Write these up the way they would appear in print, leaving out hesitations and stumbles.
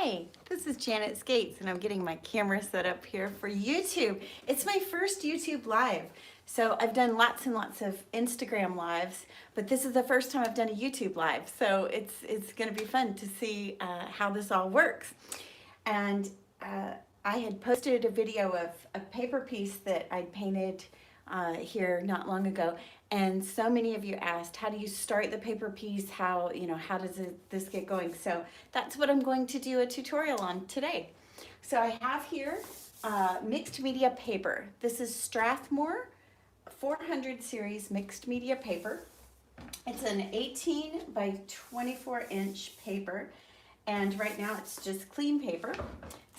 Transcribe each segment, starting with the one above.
Hi, this is Janet Skates and I'm getting my camera set up here for YouTube. It's my first YouTube live. So I've done lots and lots of Instagram lives, but this is the first time I've done a YouTube live. So it's going to be fun to see how this all works. And I had posted a video of a paper piece that I'd painted here not long ago, and so many of you asked, how do you start the paper piece? How does this get going? So that's what I'm going to do a tutorial on today. So I have here mixed media paper. This is Strathmore 400 series mixed media paper. It's an 18 by 24 inch paper, and right now it's just clean paper.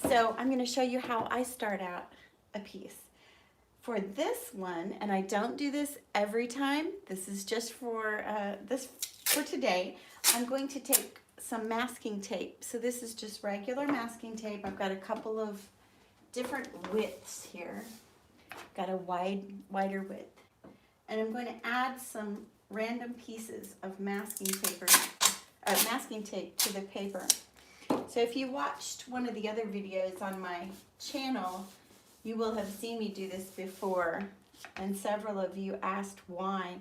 So I'm going to show you how I start out a piece. For this one, and I don't do this every time, this is just for today, I'm going to take some masking tape. So this is just regular masking tape. I've got a couple of different widths here. Got a wider width. And I'm going to add some random pieces of masking tape to the paper. So if you watched one of the other videos on my channel, you will have seen me do this before, and several of you asked why.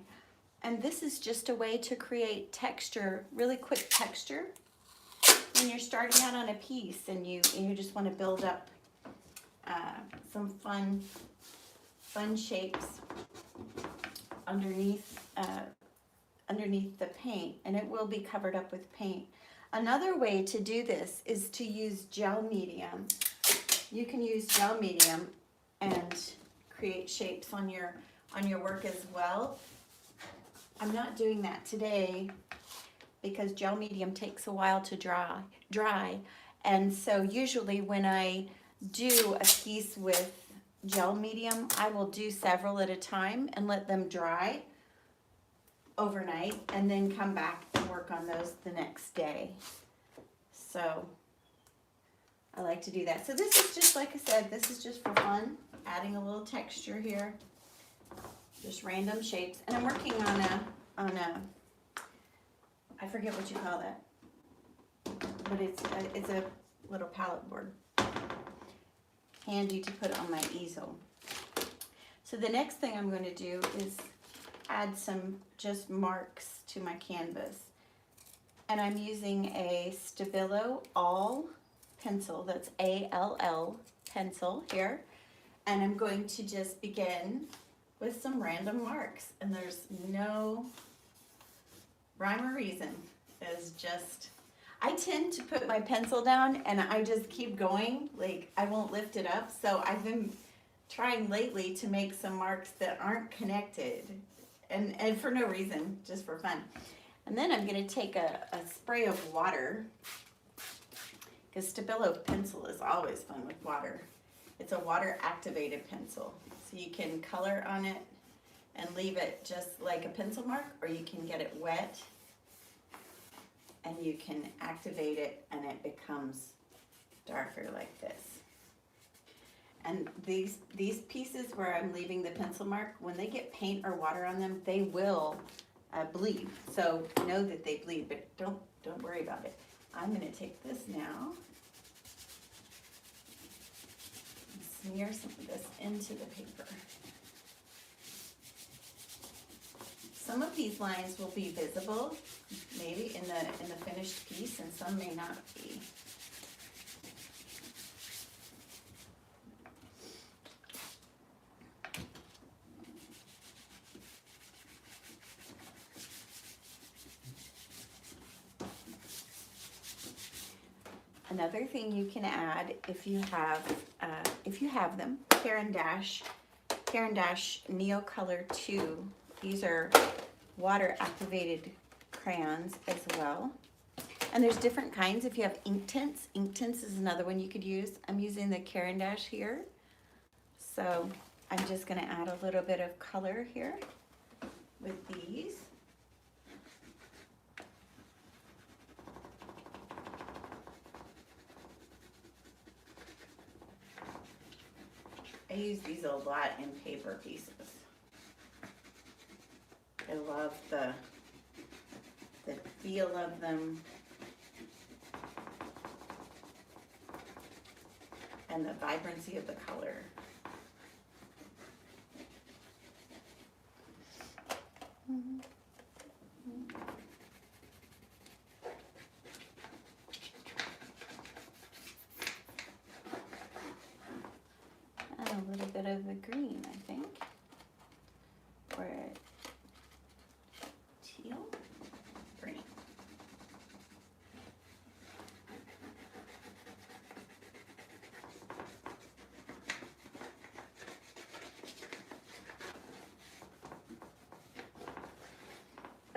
And this is just a way to create texture, really quick texture, when you're starting out on a piece and you just want to build up some fun shapes underneath the paint, and it will be covered up with paint. Another way to do this is to use gel medium. You can use gel medium and create shapes on your work as well. I'm not doing that today because gel medium takes a while to dry. And so usually when I do a piece with gel medium, I will do several at a time and let them dry overnight and then come back and work on those the next day. So I like to do that. So this is just, like I said, this is just for fun, adding a little texture here, just random shapes. And I'm working on a I forget what you call that, but it's a little palette board, handy to put on my easel. So the next thing I'm going to do is add some just marks to my canvas. And I'm using a Stabilo All pencil, that's A-L-L pencil here, and I'm going to just begin with some random marks, and there's no rhyme or reason. It's just, I tend to put my pencil down and I just keep going, like I won't lift it up. So I've been trying lately to make some marks that aren't connected and for no reason, just for fun. And then I'm going to take a spray of water, because Stabilo pencil is always fun with water. It's a water activated pencil. So you can color on it and leave it just like a pencil mark, or you can get it wet and you can activate it and it becomes darker like this. And these pieces where I'm leaving the pencil mark, when they get paint or water on them, they will bleed. So know that they bleed, but don't worry about it. I'm going to take this now and smear some of this into the paper. Some of these lines will be visible, maybe in the finished piece, and some may not be. Another thing you can add, if you have them, Caran d'Ache Neocolor 2. These are water activated crayons as well. And there's different kinds. If you have ink tints is another one you could use. I'm using the Caran d'Ache here. So I'm just going to add a little bit of color here with these. I use these a lot in paper pieces. I love the feel of them. and the vibrancy of the color. And a little bit of the green, I think. Or teal? Green.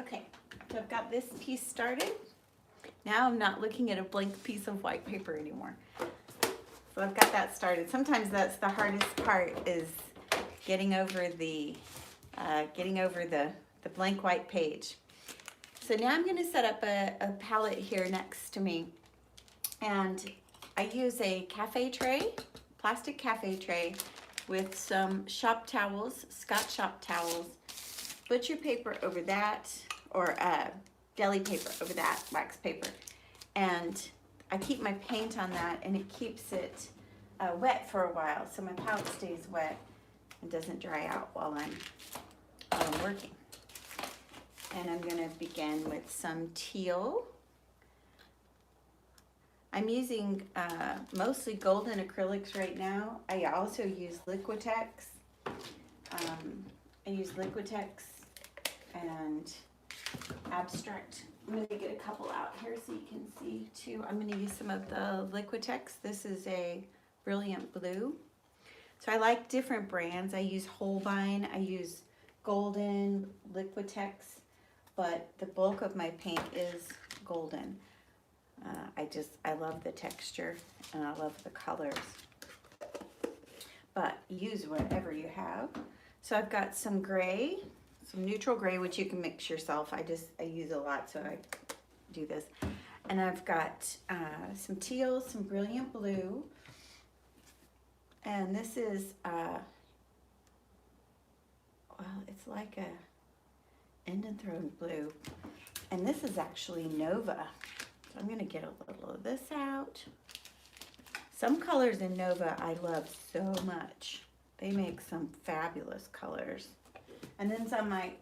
Okay, so I've got this piece started. Now I'm not looking at a blank piece of white paper anymore. So I've got that started. Sometimes that's the hardest part, is getting over the the blank white page. So now I'm going to set up a palette here next to me, and I use a cafe tray, plastic cafe tray, with some shop towels, Scotch shop towels, butcher paper over that, or deli paper over that, wax paper, and I keep my paint on that, and it keeps it wet for a while, so my palette stays wet and doesn't dry out while I'm working. And I'm going to begin with some teal. I'm using mostly golden acrylics right now. I also use Liquitex. I use Liquitex and Abstract. I'm going to get a couple out here so you can see too. I'm going to use some of the Liquitex. This is a brilliant blue. So I like different brands. I use Holbein, I use Golden, Liquitex, but the bulk of my paint is golden. I love the texture and I love the colors. But use whatever you have. So I've got some gray, some neutral gray, which you can mix yourself. I use a lot, so I do this. And I've got some teal, some brilliant blue. And this is, well, it's like a Indian Throne blue. And this is actually Nova. So I'm going to get a little of this out. Some colors in Nova I love so much. They make some fabulous colors. And then some I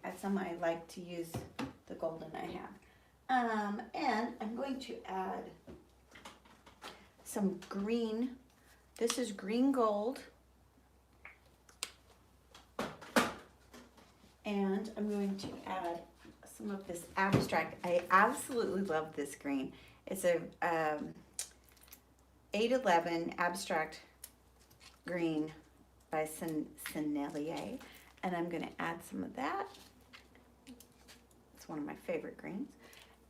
like to use the golden I have. And I'm going to add some green. This is green gold. And I'm going to add some of this abstract. I absolutely love this green. It's a 811 abstract green by Sennelier. And I'm going to add some of that. It's one of my favorite greens.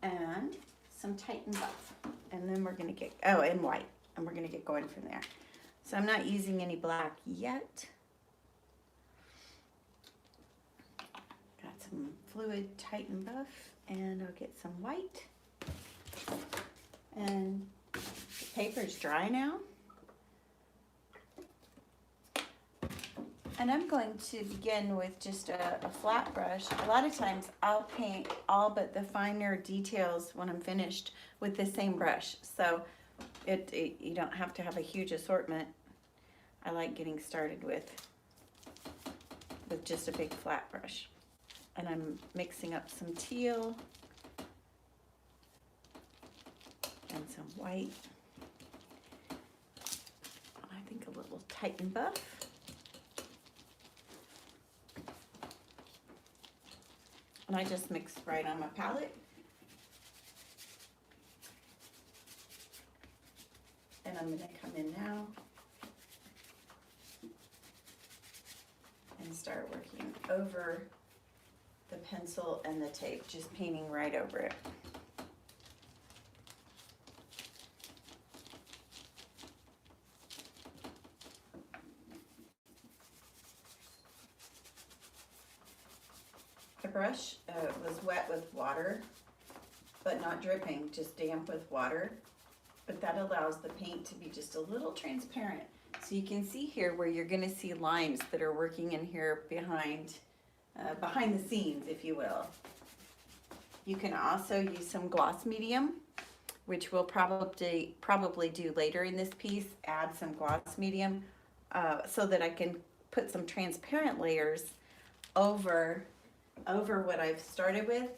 And some Titan Buff. And then we're going to get, oh, and white. And we're going to get going from there. So I'm not using any black yet. Got some fluid Titan Buff. And I'll get some white. And the paper's dry now. And I'm going to begin with just a flat brush. A lot of times I'll paint all but the finer details when I'm finished with the same brush. So you don't have to have a huge assortment. I like getting started with just a big flat brush. And I'm mixing up some teal and some white. I think a little Titan Buff. And I just mix right on my palette. And I'm going to come in now and start working over the pencil and the tape, just painting right over it. The brush was wet with water, but not dripping, just damp with water. But that allows the paint to be just a little transparent. So you can see here where you're going to see lines that are working in here behind the scenes, if you will. You can also use some gloss medium which we'll probably do later in this piece, add some gloss medium so that I can put some transparent layers over what I've started with.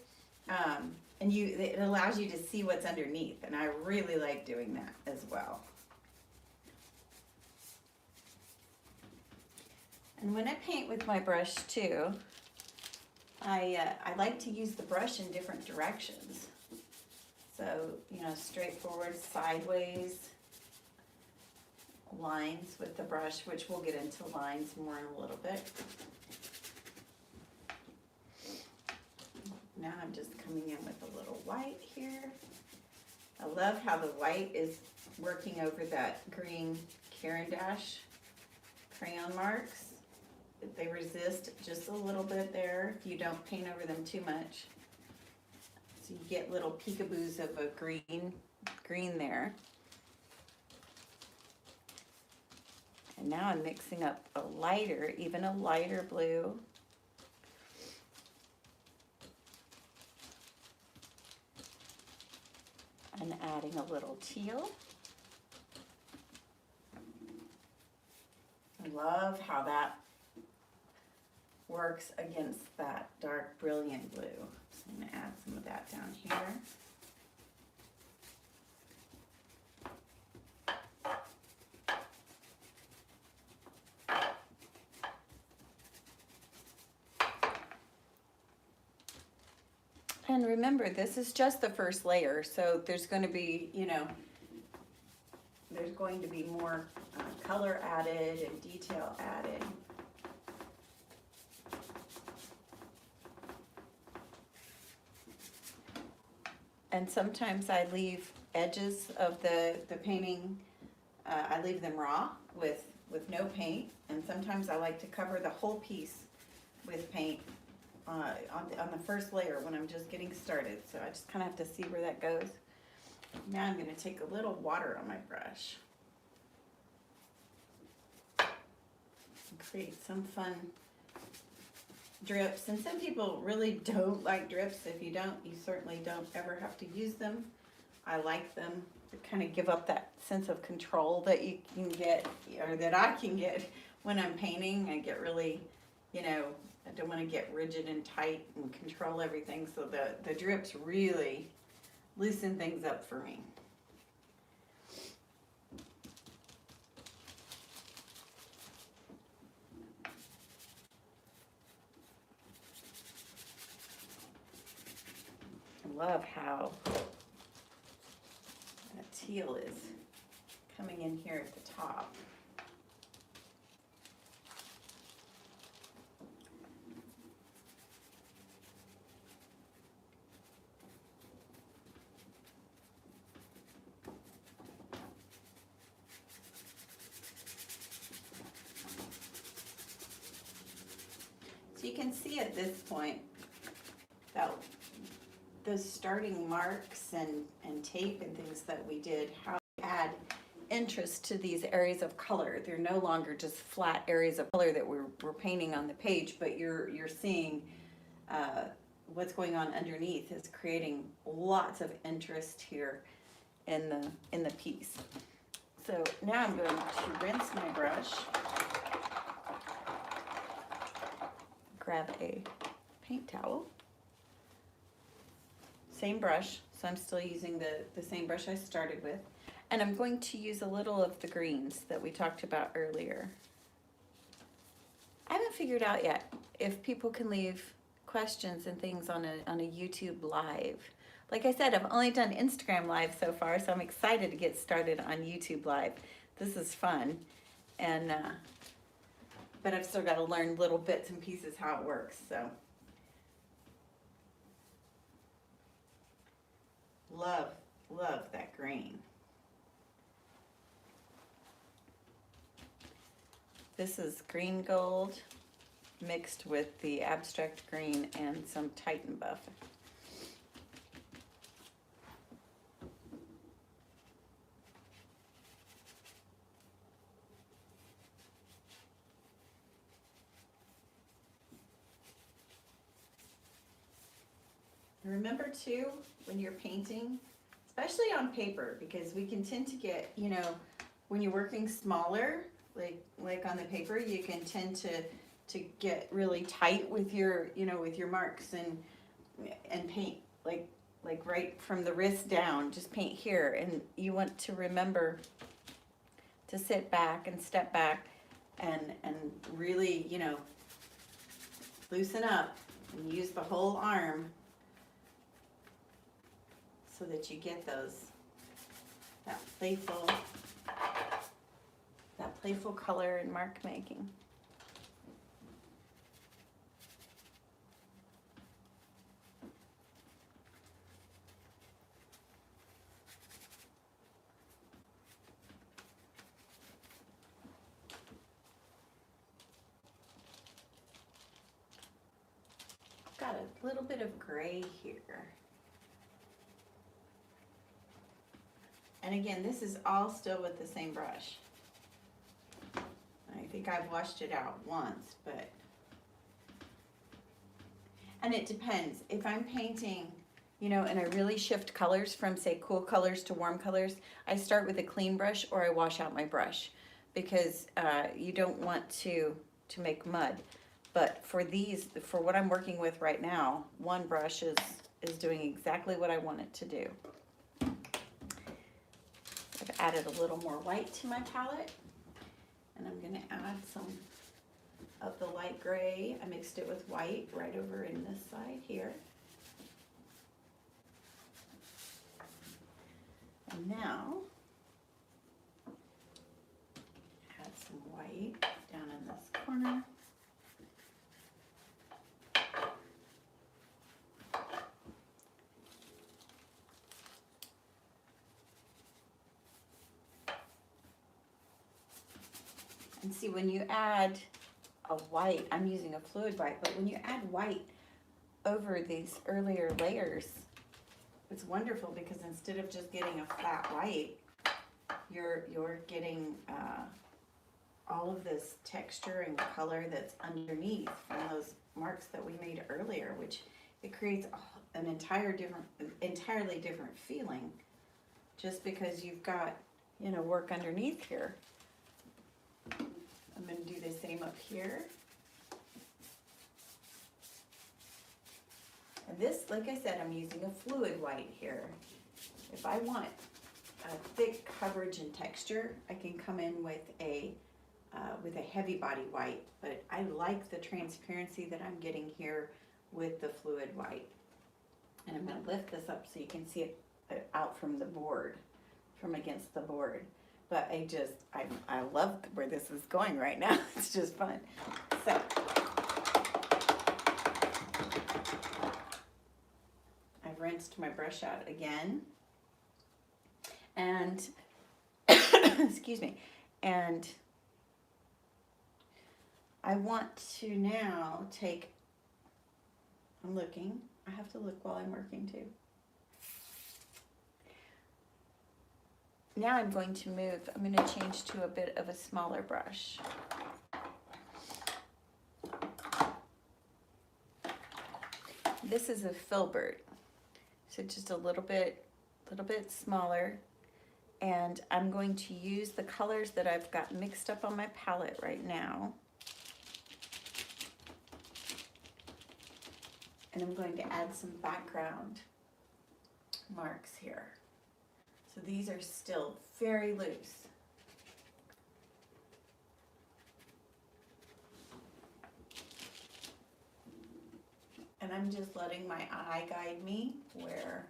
And it allows you to see what's underneath, and I really like doing that as well. And when I paint with my brush too, I like to use the brush in different directions. So, you know, straightforward, sideways lines with the brush, which we'll get into lines more in a little bit. Now I'm just coming in with a little white here. I love how the white is working over that green Caran d'Ache crayon marks. They resist just a little bit there if you don't paint over them too much. So you get little peekaboos of a green there. And now I'm mixing up even a lighter blue. And adding a little teal. I love how that works against that dark brilliant blue. So I'm going to add some of that down here. And remember, this is just the first layer, so there's going to be, you know, there's going to be more color added and detail added. And sometimes I leave edges of the painting, I leave them raw with no paint, and sometimes I like to cover the whole piece with paint on the first layer when I'm just getting started. So I just kind of have to see where that goes. Now I'm going to take a little water on my brush and create some fun drips. And some people really don't like drips. If you don't, you certainly don't ever have to use them. I like them to kind of give up that sense of control that you can get, or that I can get when I'm painting. I get really, you know, I don't want to get rigid and tight and control everything, so the drips really loosen things up for me. I love how that teal is coming in here at the top. So you can see at this point that those starting marks and tape and things that we did, how we add interest to these areas of color. They're no longer just flat areas of color that we're painting on the page, but you're seeing what's going on underneath is creating lots of interest here in the piece. So now I'm going to rinse my brush. Grab a paint towel. Same brush, so I'm still using the same brush I started with. And I'm going to use a little of the greens that we talked about earlier. I haven't figured out yet if people can leave questions and things on a YouTube live. Like I said, I've only done Instagram live so far, so I'm excited to get started on YouTube live. This is fun. And but I've still got to learn little bits and pieces how it works. So love that green. This is green gold mixed with the abstract green and some Titan buff. Remember too, when you're painting, especially on paper, because we can tend to get, you know, when you're working smaller, like on the paper, you can tend to get really tight with your, you know, with your marks and paint like right from the wrist down, just paint here, and you want to remember to sit back and step back and really, you know, loosen up and use the whole arm so that you get that playful color and mark making. Got a little bit of gray here. And again, this is all still with the same brush. I think I've washed it out once, but, and it depends. If I'm painting, you know, and I really shift colors from, say, cool colors to warm colors, I start with a clean brush or I wash out my brush, because you don't want to make mud. But for these, for what I'm working with right now, one brush is doing exactly what I want it to do. I've added a little more white to my palette, and I'm going to add some of the light gray. I mixed it with white right over in this side here. And now, add some white down in this corner. And see, when you add a white, I'm using a fluid white, but when you add white over these earlier layers, it's wonderful, because instead of just getting a flat white, you're getting all of this texture and color that's underneath from those marks that we made earlier, which it creates an entirely different feeling, just because you've got, you know, work underneath here. I'm going to do the same up here. And this, like I said, I'm using a fluid white here. If I want a thick coverage and texture, I can come in with a heavy body white, but I like the transparency that I'm getting here with the fluid white. And I'm going to lift this up so you can see it out from the board, from against the board. But I love where this is going right now. It's just fun. So, I've rinsed my brush out again. And, excuse me, and I want to now take, I'm looking. I have to look while I'm working too. Now I'm going to move, I'm going to change to a bit of a smaller brush. This is a filbert, so just a little bit smaller. And I'm going to use the colors that I've got mixed up on my palette right now. And I'm going to add some background marks here. So these are still very loose. And I'm just letting my eye guide me where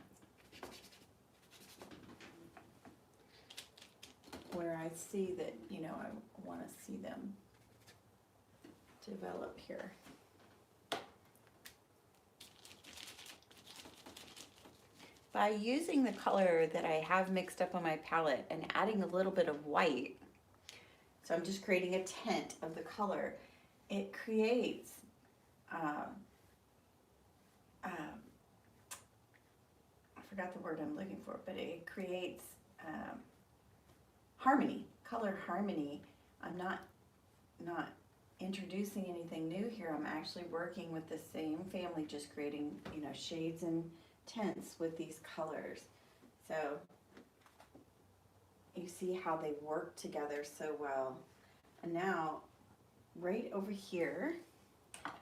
I see that, you know, I want to see them develop here. By using the color that I have mixed up on my palette and adding a little bit of white, so I'm just creating a tint of the color, it creates I forgot the word I'm looking for, but it creates harmony, color harmony. I'm not introducing anything new here. I'm actually working with the same family, just creating, you know, shades and tints with these colors. So you see how they work together so well. And now, right over here,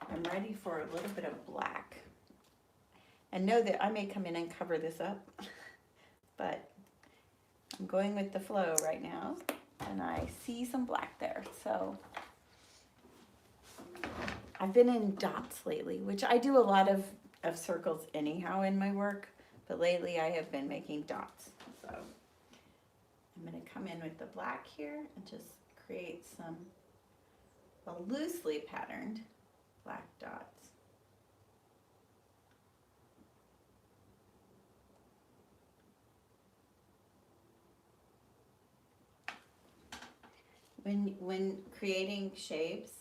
I'm ready for a little bit of black. And know that I may come in and cover this up, but I'm going with the flow right now, and I see some black there. So I've been in dots lately, which I do a lot of circles anyhow in my work, but lately I have been making dots. So I'm going to come in with the black here and just create a loosely patterned black dots. When creating shapes,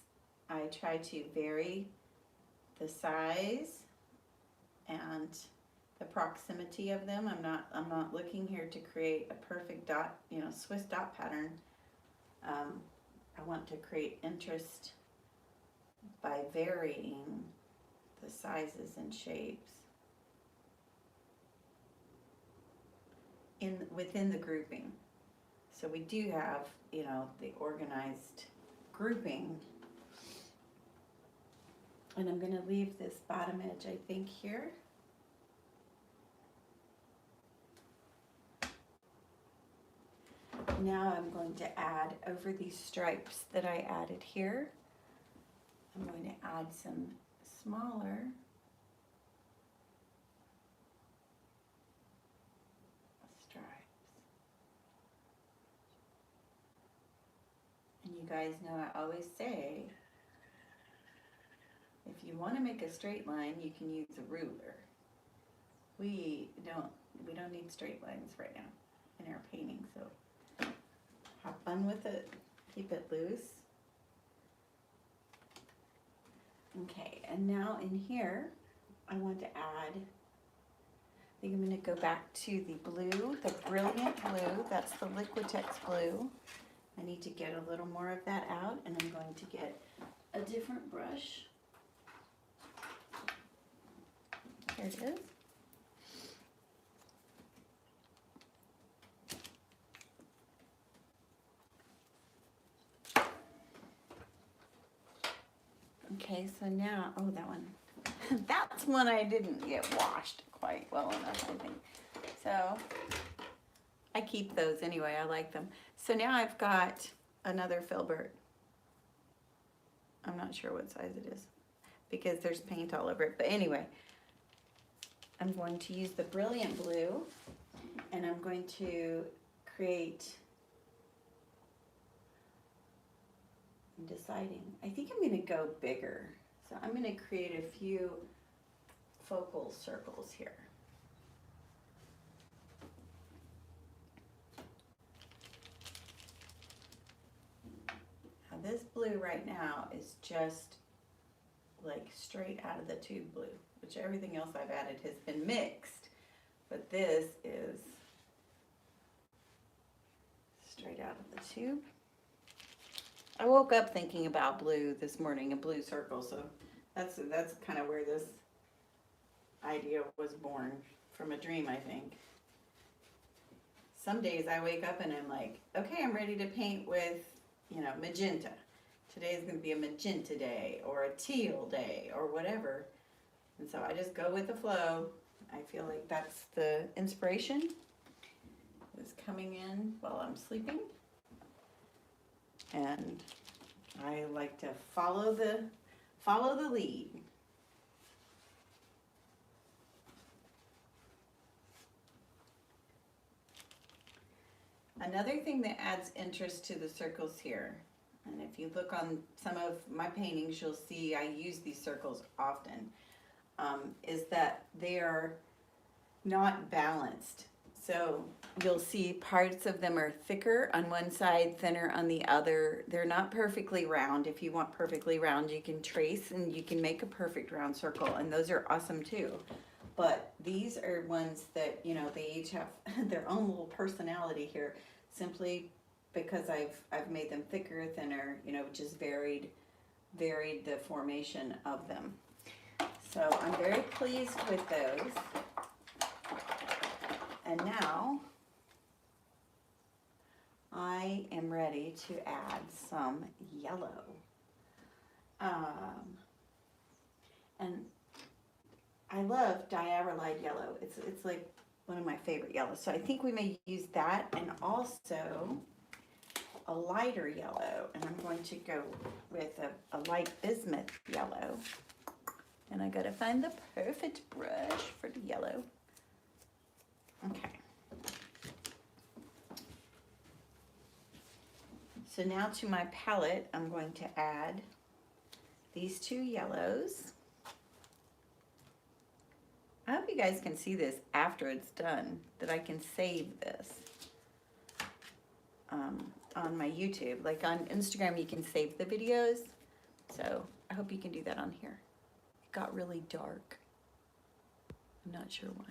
I try to vary the size and the proximity of them. I'm not looking here to create a perfect dot, Swiss dot pattern. I want to create interest by varying the sizes and shapes within the grouping. So we do have, the organized grouping. And I'm going to leave this bottom edge, I think, here. Now I'm going to add over these stripes that I added here. I'm going to add some smaller stripes. And you guys know I always say, if you want to make a straight line, you can use a ruler. We don't need straight lines right now in our painting, so have fun with it. Keep it loose. Okay, and now in here, I want to add, I think I'm going to go back to the blue, the Brilliant Blue. That's the Liquitex blue. I need to get a little more of that out, and I'm going to get a different brush. Here it is. Okay, so now, oh, that one. That's one I didn't get washed quite well enough, I think. So I keep those anyway, I like them. So now I've got another filbert. I'm not sure what size it is because there's paint all over it. But anyway, I'm going to use the Brilliant Blue, and I'm going to create, I'm deciding, I think I'm going to go bigger. So I'm going to create a few focal circles here. Now this blue right now is just like straight out of the tube blue, which everything else I've added has been mixed, but this is straight out of the tube. I woke up thinking about blue this morning, a blue circle, so that's kind of where this idea was born, from a dream, I think. Some days I wake up and I'm like, okay, I'm ready to paint with, magenta. Today is going to be a magenta day or a teal day or whatever. And so I just go with the flow. I feel like that's the inspiration is coming in while I'm sleeping. And I like to follow the lead. Another thing that adds interest to the circles here, and if you look on some of my paintings, you'll see I use these circles often, is that they are not balanced. So you'll see parts of them are thicker on one side, thinner on the other. They're not perfectly round. If you want perfectly round, you can trace and you can make a perfect round circle, and those are awesome too. But these are ones that, they each have their own little personality here, simply because I've made them thicker or thinner, just varied the formation of them. So I'm very pleased with those. And now I am ready to add some yellow. And I love diarylide yellow. It's like one of my favorite yellows. So I think we may use that, and also a lighter yellow. And I'm going to go with a light bismuth yellow. And I gotta find the perfect brush for the yellow. Okay. So now to my palette, I'm going to add these two yellows. I hope you guys can see this after it's done, that I can save this on my YouTube. Like on Instagram, you can save the videos. So I hope you can do that on here. It got really dark. I'm not sure why.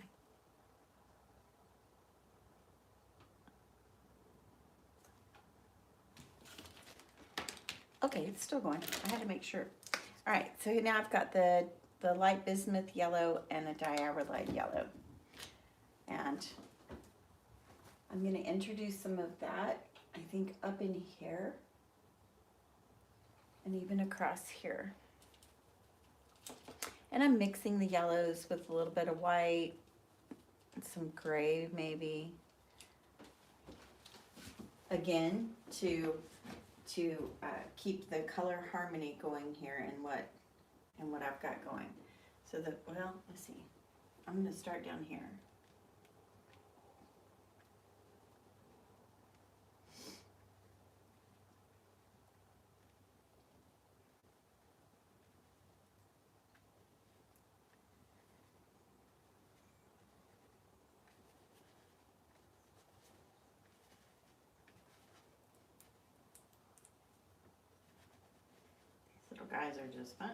Okay, it's still going. I had to make sure. All right, so now I've got the light bismuth yellow and a diarylide yellow. And I'm going to introduce some of that, I think, up in here and even across here. And I'm mixing the yellows with a little bit of white and some gray maybe. Again, to keep the color harmony going here in what I've got going. So well, let's see. I'm going to start down here. These little guys are just fun.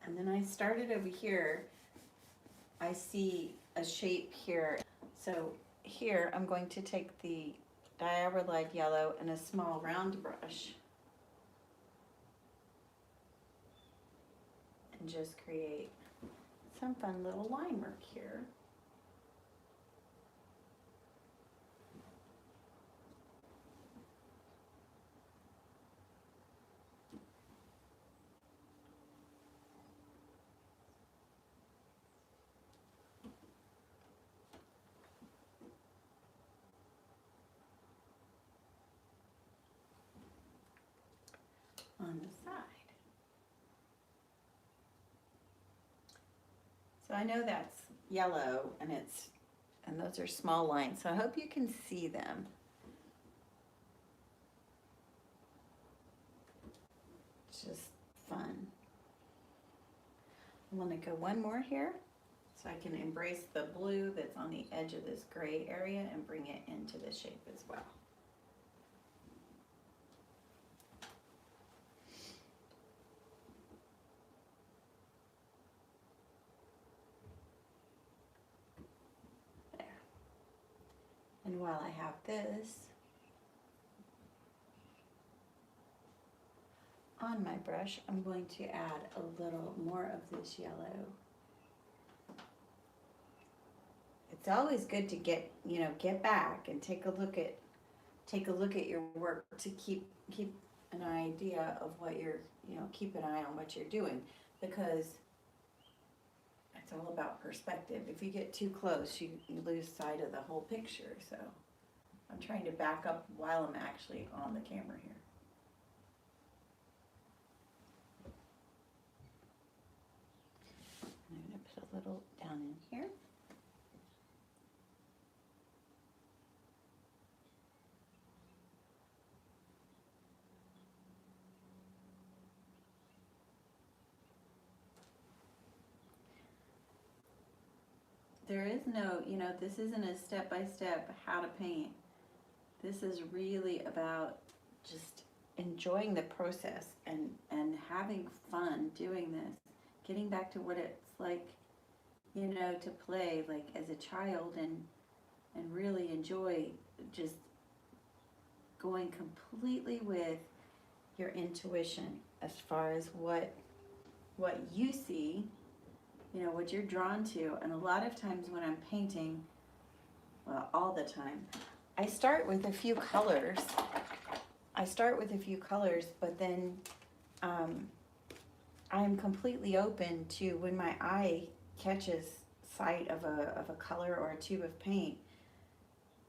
And then I started over here. I see a shape here. So here I'm going to take the diarylide yellow and a small round brush and just create some fun little line work here. On the side. So I know that's yellow and those are small lines, so I hope you can see them. It's just fun. I want to go one more here so I can embrace the blue that's on the edge of this gray area and bring it into the shape as well. And while I have this on my brush, I'm going to add a little more of this yellow. It's always good to get back and take a look at your work to keep an idea of what you're, keep an eye on what you're doing, because it's all about perspective. If you get too close, you lose sight of the whole picture. So I'm trying to back up while I'm actually on the camera here. I'm going to put a little down in here. There is no, this isn't a step-by-step how to paint. This is really about just enjoying the process and having fun doing this. Getting back to what it's like, to play like as a child and really enjoy just going completely with your intuition as far as what you see, you know, what you're drawn to. And a lot of times when I'm painting, well, all the time, I start with a few colors. But then I'm completely open to when my eye catches sight of a color or a tube of paint,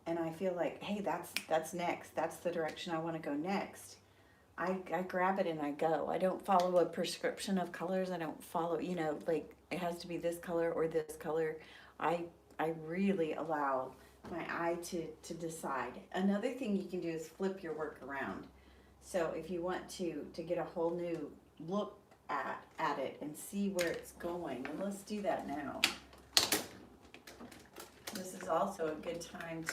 and I feel like, hey, that's next. That's the direction I want to go next. I grab it and I go. I don't follow a prescription of colors. I don't follow, you know, like it has to be this color or this color. I really allow my eye to decide. Another thing you can do is flip your work around. So if you want to get a whole new look at it and see where it's going, and let's do that now. This is also a good time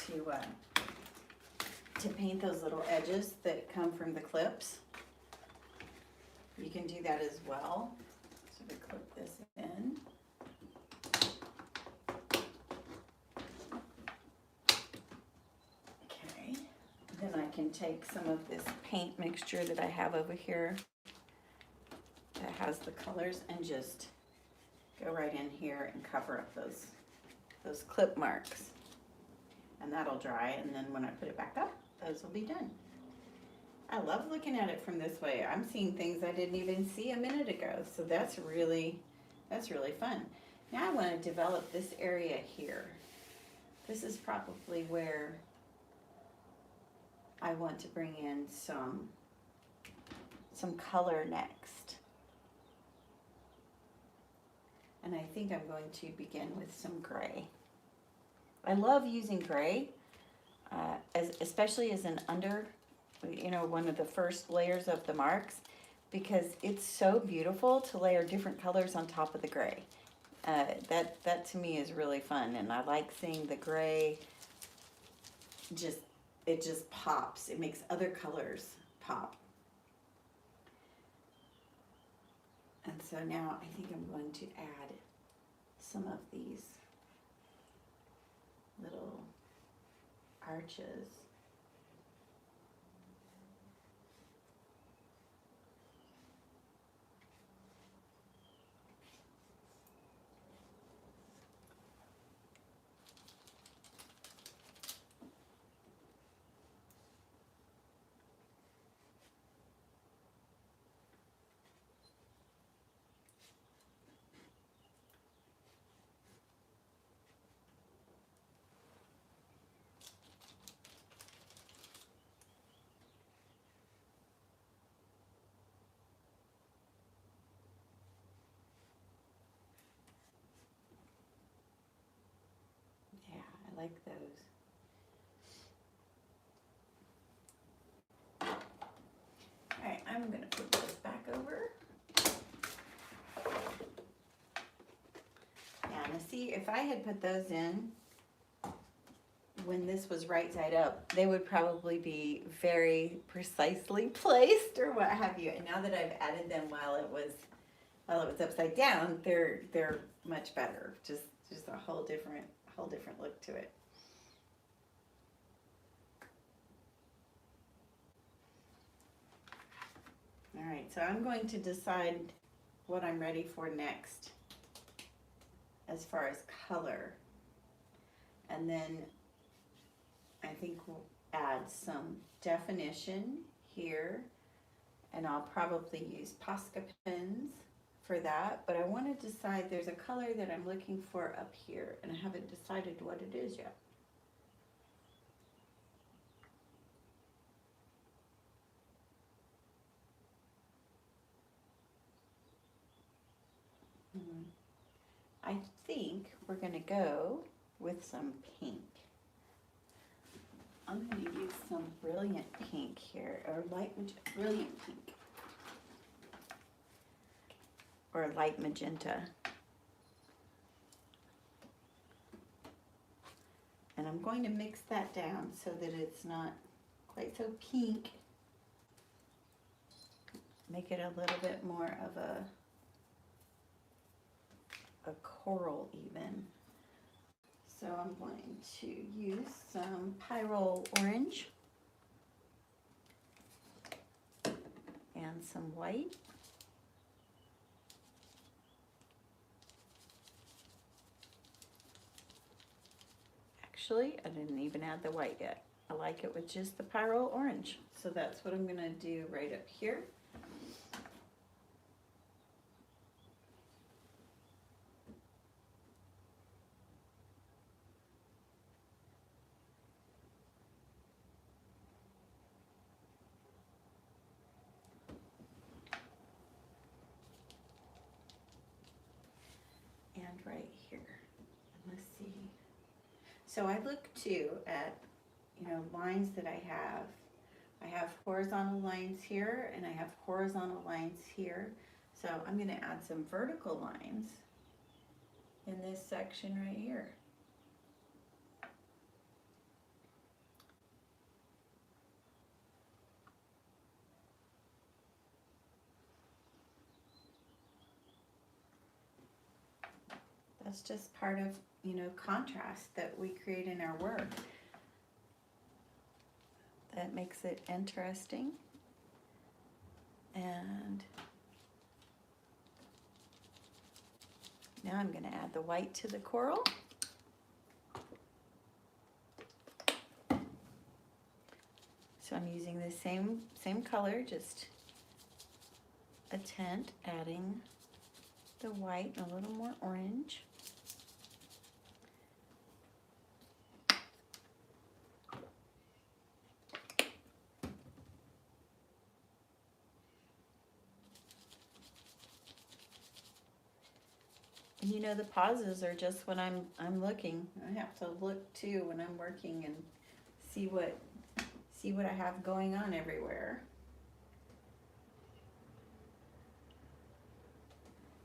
to paint those little edges that come from the clips. You can do that as well. So we clip this in. Okay, then I can take some of this paint mixture that I have over here that has the colors and just go right in here and cover up those clip marks. And that'll dry, and then when I put it back up, those will be done. I love looking at it from this way. I'm seeing things I didn't even see a minute ago, so that's really fun. Now I want to develop this area here. This is probably where I want to bring in some color next. And I think I'm going to begin with some gray. I love using gray, especially as an under, you know, one of the first layers of the marks, because it's so beautiful to layer different colors on top of the gray. That to me is really fun, and I like seeing the gray it just pops. It makes other colors pop. And so now I think I'm going to add some of these little arches. Yeah, I like those. All right, I'm gonna put this back over. Yeah, now see, if I had put those in when this was right side up, they would probably be very precisely placed or what have you. And now that I've added them while it was upside down, they're much better. Just a whole different look to it. All right, so I'm going to decide what I'm ready for next as far as color. And then I think we'll add some definition here, and I'll probably use Posca pens for that, but I want to decide, there's a color that I'm looking for up here, and I haven't decided what it is yet. I think we're going to go with some pink. I'm going to use some brilliant pink here, or brilliant pink, or light magenta. And I'm going to mix that down so that it's not quite so pink. Make it a little bit more of a coral even. So I'm going to use some Pyrrole Orange. and some white. Actually, I didn't even add the white yet. I like it with just the Pyro orange. So that's what I'm gonna do right up here. And right here. Let's see. So I look too at, lines that I have. I have horizontal lines here and I have horizontal lines here. So I'm going to add some vertical lines in this section right here. That's just part of, contrast that we create in our work. That makes it interesting. And now I'm going to add the white to the coral. So I'm using the same color, just a tint, adding the white and a little more orange. And the pauses are just when I'm looking. I have to look too when I'm working and see what I have going on everywhere.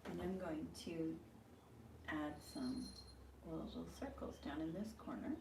And I'm going to add some little circles down in this corner.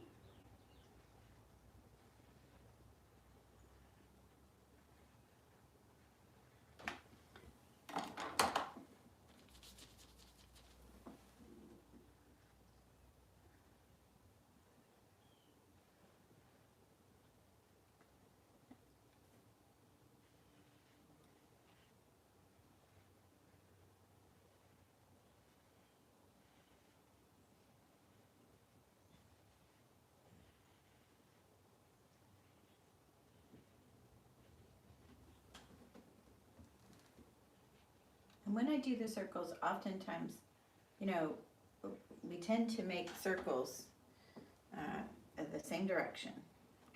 And when I do the circles, oftentimes, we tend to make circles in the same direction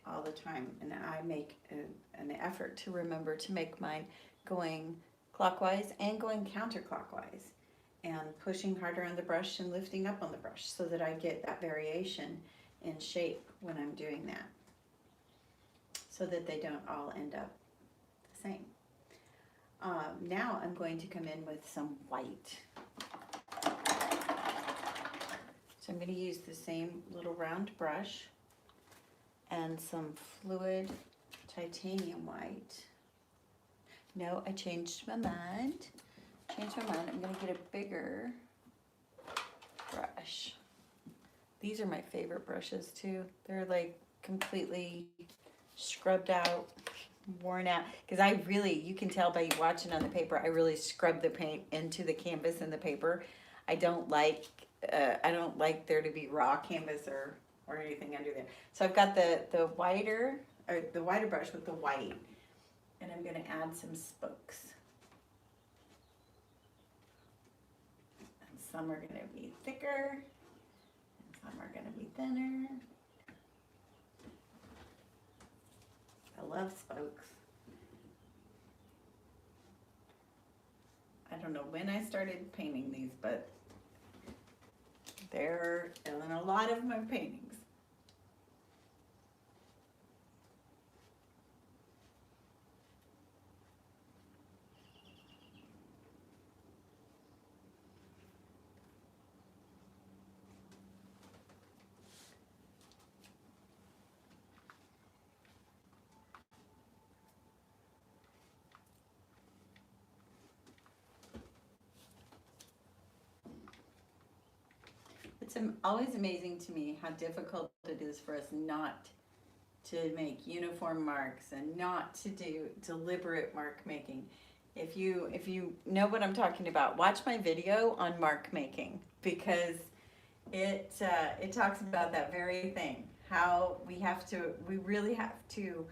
all the time. And I make an effort to remember to make mine going clockwise and going counterclockwise, and pushing harder on the brush and lifting up on the brush so that I get that variation in shape when I'm doing that, so that they don't all end up the same. Now I'm going to come in with some white. So I'm going to use the same little round brush and some fluid titanium white. No, I changed my mind. I'm going to get a bigger brush. These are my favorite brushes too. They're like completely scrubbed out, worn out, because you can tell by watching on the paper, I really scrub the paint into the canvas and the paper. I don't like there to be raw canvas or anything under there. So I've got the wider brush with the white, and I'm going to add some spokes. And some are going to be thicker, and some are going to be thinner. I love spokes. I don't know when I started painting these, but they're in a lot of my paintings. It's always amazing to me how difficult it is for us not to make uniform marks and not to do deliberate mark making. If you know what I'm talking about, watch my video on mark making, because it talks about that very thing. How we really have to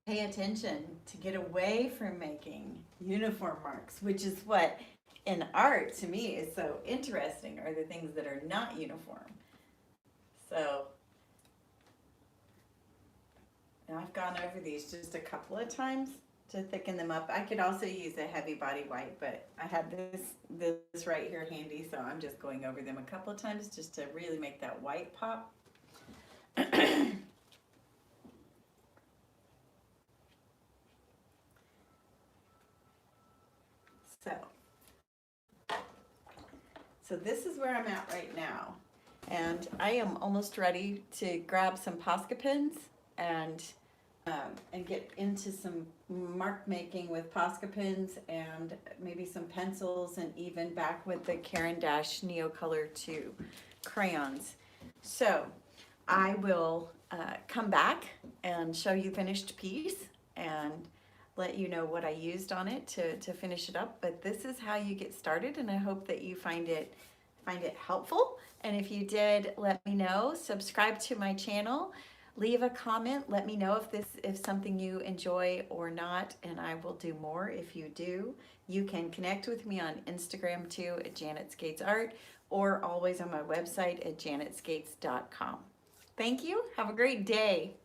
pay attention to get away from making uniform marks, which is what in art to me is so interesting, are the things that are not uniform. So now I've gone over these just a couple of times to thicken them up. I could also use a heavy body white, but I have this right here handy, so I'm just going over them a couple of times just to really make that white pop. So this is where I'm at right now. And I am almost ready to grab some Posca pins and get into some mark making with Posca pins and maybe some pencils, and even back with the Caran d'Ache Neocolor 2 crayons. So I will come back and show you finished piece and let you know what I used on it to finish it up. But this is how you get started, and I hope that you find it helpful. And if you did, let me know. Subscribe to my channel. Leave a comment. Let me know if something you enjoy or not, and I will do more if you do. You can connect with me on Instagram too at Janet Skates Art, or always on my website at janetskates.com. Thank you. Have a great day.